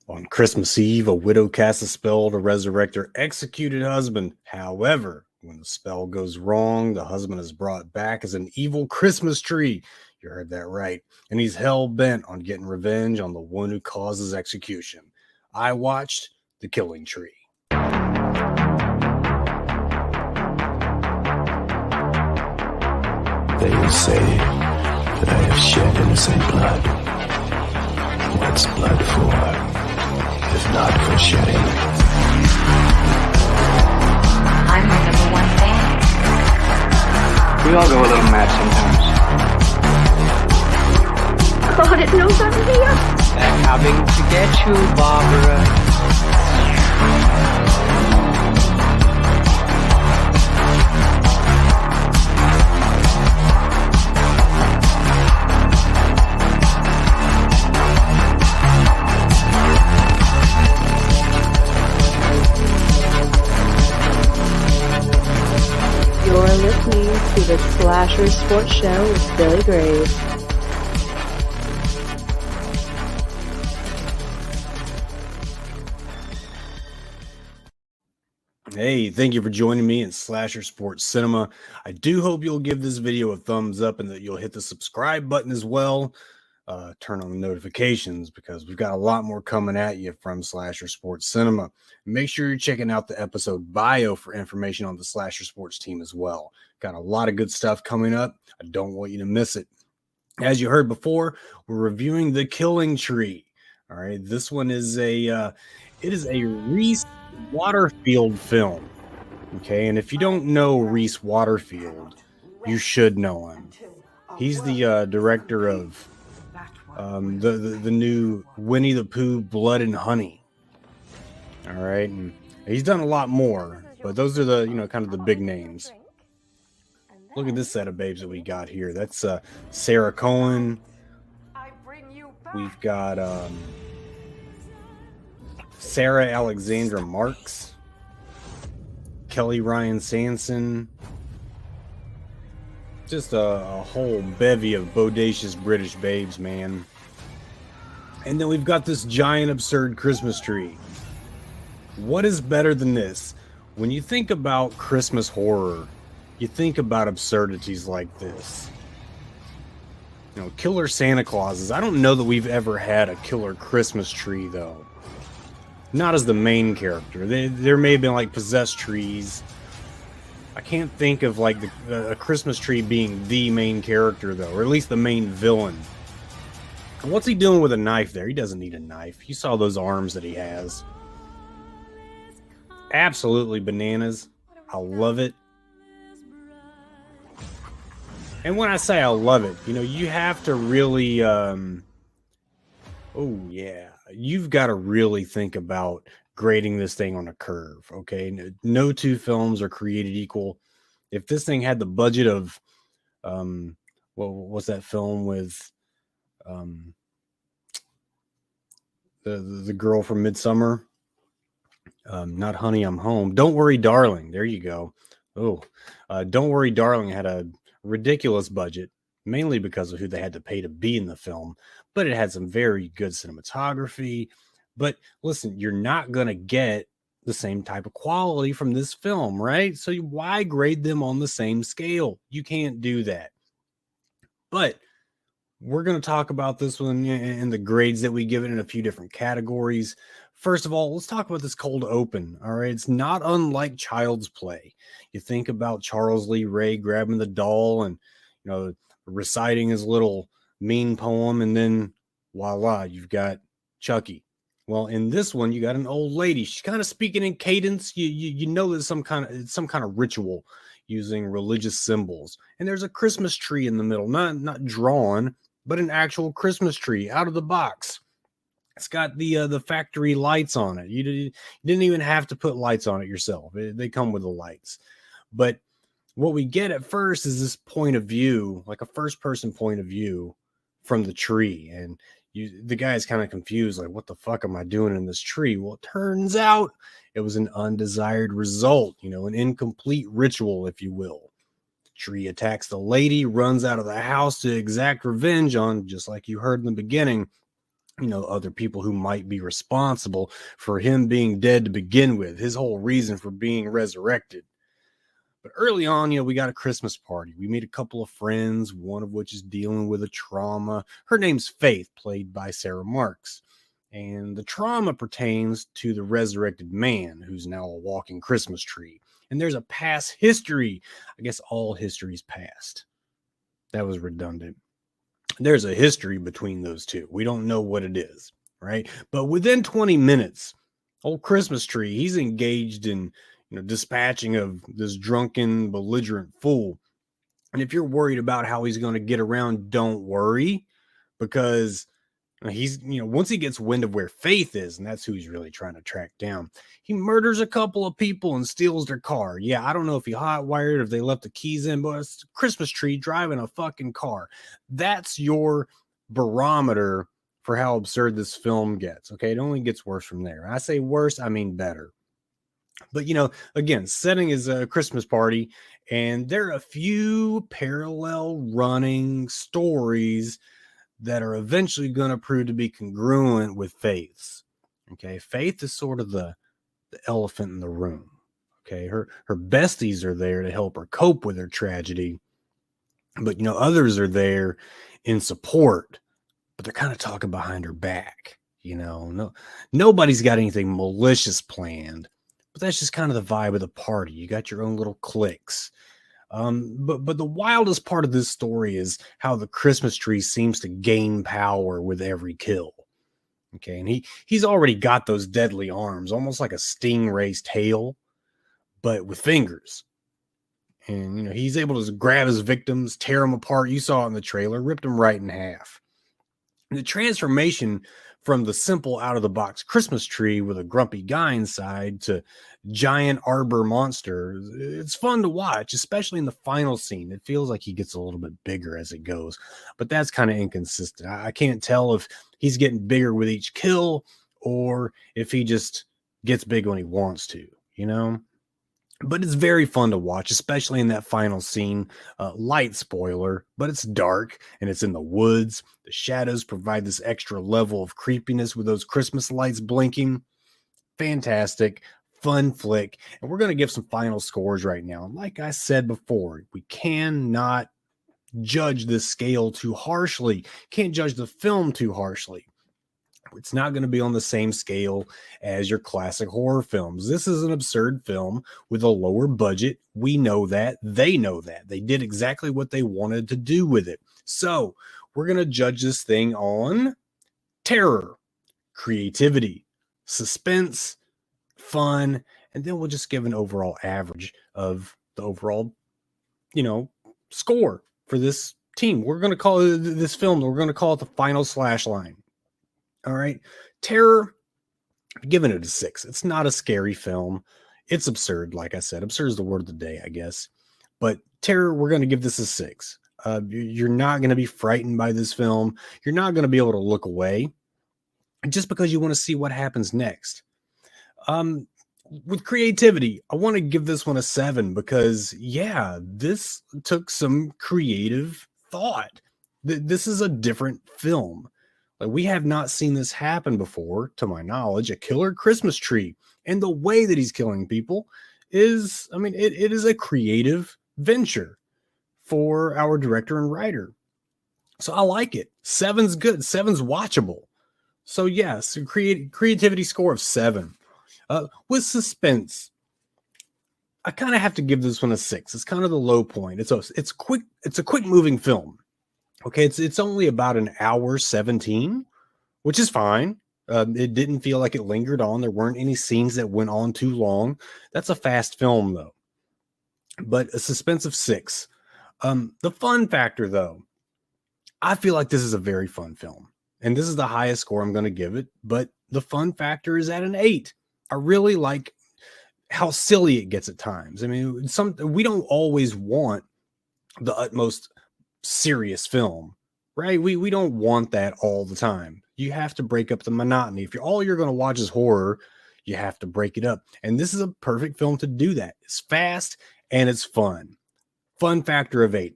On Christmas Eve, a widow casts a spell to resurrect her executed husband. However, when the spell goes wrong, the husband is brought back as an evil Christmas tree. You heard that right. And he's hell bent on getting revenge on the one who caused his execution. I watched The Killing Tree. They will say that I have shed innocent blood. What's blood for, if not for shedding? I'm my number one fan. We all go a little mad sometimes. God, it knows I'm here. They're coming to get you, Barbara. You're listening to the Slasher Sports Show with Billy Graves. Hey, thank you for joining me in Slasher Sports Cinema. I do hope you'll give this video a thumbs up and that you'll hit the subscribe button as well. Turn on the notifications because we've got a lot more coming at you from Slasher Sports Cinema. Make sure you're checking out the episode bio for information on the Slasher Sports team as well. Got a lot of good stuff coming up. I don't want you to miss it. As you heard before, we're reviewing The Killing Tree. All right, this one is it is a Reese Waterfield film. Okay, and if you don't know Reese Waterfield, you should know him. He's the director of the new Winnie the Pooh Blood and Honey. All right, and he's done a lot more, but those are the kind of the big names. Look at this set of babes that we got here. That's Sarah Cohen. We've got Sarah Alexandra Marks, Kelly Ryan Sanson. Just a whole bevy of bodacious British babes, man. And then we've got this giant absurd Christmas tree. What is better than this? When you think about Christmas horror, you think about absurdities like this. Killer Santa Clauses. I don't know that we've ever had a killer Christmas tree, though. Not as the main character. There may have been like possessed trees. I can't think of like a Christmas tree being the main character, though, or at least the main villain. What's he doing with a knife there? He doesn't need a knife. You saw those arms that he has. Absolutely bananas. I love it. And when I say I love it, you have to really, you've got to really think about grading this thing on a curve, okay? No two films are created equal. If this thing had the budget of, what's that film with the girl from Midsummer? Not Honey, I'm Home. Don't Worry, Darling. There you go. Don't Worry, Darling had a ridiculous budget, mainly because of who they had to pay to be in the film, but it had some very good cinematography. But listen, you're not going to get the same type of quality from this film, right? So why grade them on the same scale? You can't do that. But we're going to talk about this one and the grades that we give it in a few different categories. First of all, let's talk about this cold open. All right. It's not unlike Child's Play. You think about Charles Lee Ray grabbing the doll and, reciting his little mean poem. And then voila, you've got Chucky. Well, in this one, you got an old lady. She's kind of speaking in cadence. You know there's some kind of ritual using religious symbols. And there's a Christmas tree in the middle, not drawn, but an actual Christmas tree out of the box. It's got the factory lights on it. You didn't even have to put lights on it yourself. They come with the lights. But what we get at first is this point of view, like a first-person point of view from the tree. And the guy's kind of confused, like, what the fuck am I doing in this tree? Well, it turns out it was an undesired result, an incomplete ritual, if you will. The tree attacks the lady, runs out of the house to exact revenge on, just like you heard in the beginning, other people who might be responsible for him being dead to begin with, his whole reason for being resurrected. But early on, we got a Christmas party. We meet a couple of friends, one of which is dealing with a trauma. Her name's Faith, played by Sarah Marks. And the trauma pertains to the resurrected man, who's now a walking Christmas tree. And there's a past history. I guess all history's past. That was redundant. There's a history between those two. We don't know what it is, right? But within 20 minutes, old Christmas tree, he's engaged in dispatching of this drunken, belligerent fool. And if you're worried about how he's going to get around, don't worry, because he's, once he gets wind of where Faith is, and that's who he's really trying to track down, he murders a couple of people and steals their car. Yeah, I don't know if he hot-wired, if they left the keys in, but it's a Christmas tree driving a fucking car. That's your barometer for how absurd this film gets, okay? It only gets worse from there. I say worse, I mean better. But, again, setting is a Christmas party, and there are a few parallel running stories that are eventually going to prove to be congruent with Faith's. Okay, Faith is sort of the elephant in the room. Okay, her besties are there to help her cope with her tragedy, but others are there in support, but they're kind of talking behind her back. Nobody's got anything malicious planned, but that's just kind of the vibe of the party. You got your own little cliques. But the wildest part of this story is how the Christmas tree seems to gain power with every kill. Okay, and he's already got those deadly arms, almost like a stingray's tail, but with fingers. And he's able to grab his victims, tear them apart. You saw it in the trailer, ripped them right in half. And the transformation from the simple out-of-the-box Christmas tree with a grumpy guy inside to giant arbor monster, it's fun to watch, especially in the final scene. It feels like he gets a little bit bigger as it goes, but that's kind of inconsistent. I can't tell if he's getting bigger with each kill or if he just gets big when he wants to, But it's very fun to watch, especially in that final scene. Light spoiler, but it's dark and it's in the woods. The shadows provide this extra level of creepiness with those Christmas lights blinking. Fantastic, fun flick. And we're going to give some final scores right now. Like I said before, we cannot judge this scale too harshly. Can't judge the film too harshly. It's not going to be on the same scale as your classic horror films. This is an absurd film with a lower budget. We know that. They know that. They did exactly what they wanted to do with it. So we're going to judge this thing on terror, creativity, suspense, fun, and then we'll just give an overall average of the overall, score for this team. We're going to call it this film. We're going to call it the final slash line. All right. Terror, I'm giving it a 6. It's not a scary film. It's absurd. Like I said, absurd is the word of the day, I guess. But terror, we're going to give this a 6. You're not going to be frightened by this film. You're not going to be able to look away just because you want to see what happens next. With creativity, I want to give this one a 7 because, this took some creative thought. This is a different film. Like, we have not seen this happen before, to my knowledge, a killer Christmas tree. And the way that he's killing people is, it is a creative venture for our director and writer. So I like it. 7's good. 7's watchable. So yes, creativity score of 7. With suspense, I kind of have to give this one a 6. It's kind of the low point. It's a quick moving film. Okay, it's only about an hour 17, which is fine. It didn't feel like it lingered on. There weren't any scenes that went on too long. That's a fast film, though. But a suspense of 6. The fun factor, though, I feel like this is a very fun film. And this is the highest score I'm going to give it. But the fun factor is at an 8. I really like how silly it gets at times. We don't always want the utmost serious film, right? We don't want that all the time. You have to break up the monotony. If all you're going to watch is horror, you have to break it up. And this is a perfect film to do that. It's fast and it's fun. Fun factor of 8.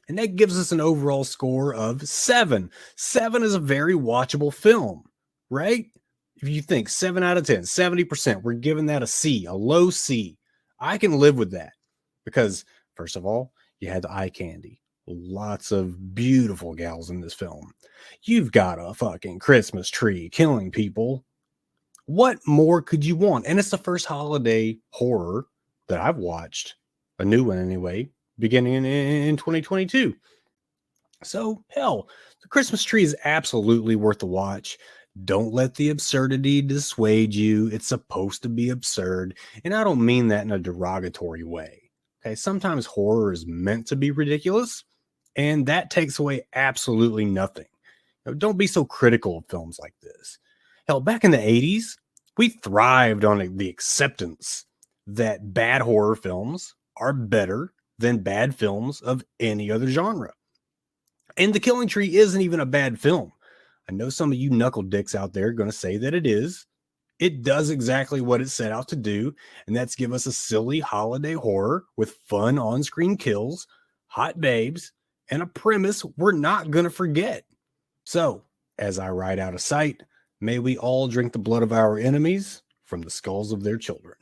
And that gives us an overall score of 7. 7 is a very watchable film, right? If you think 7 out of 10, 70%, we're giving that a C, a low C. I can live with that because, first of all, you had the eye candy. Lots of beautiful gals in this film. You've got a fucking Christmas tree killing people. What more could you want? And it's the first holiday horror that I've watched, a new one anyway, beginning in 2022. So, hell, the Christmas tree is absolutely worth the watch. Don't let the absurdity dissuade you. It's supposed to be absurd. And I don't mean that in a derogatory way. Okay, sometimes horror is meant to be ridiculous, and that takes away absolutely nothing. Don't be so critical of films like this. Hell, back in the 80s, we thrived on the acceptance that bad horror films are better than bad films of any other genre. And The Killing Tree isn't even a bad film. I know some of you knuckle dicks out there are going to say that it is. It does exactly what it set out to do, and that's give us a silly holiday horror with fun on-screen kills, hot babes, and a premise we're not going to forget. So, as I ride out of sight, may we all drink the blood of our enemies from the skulls of their children.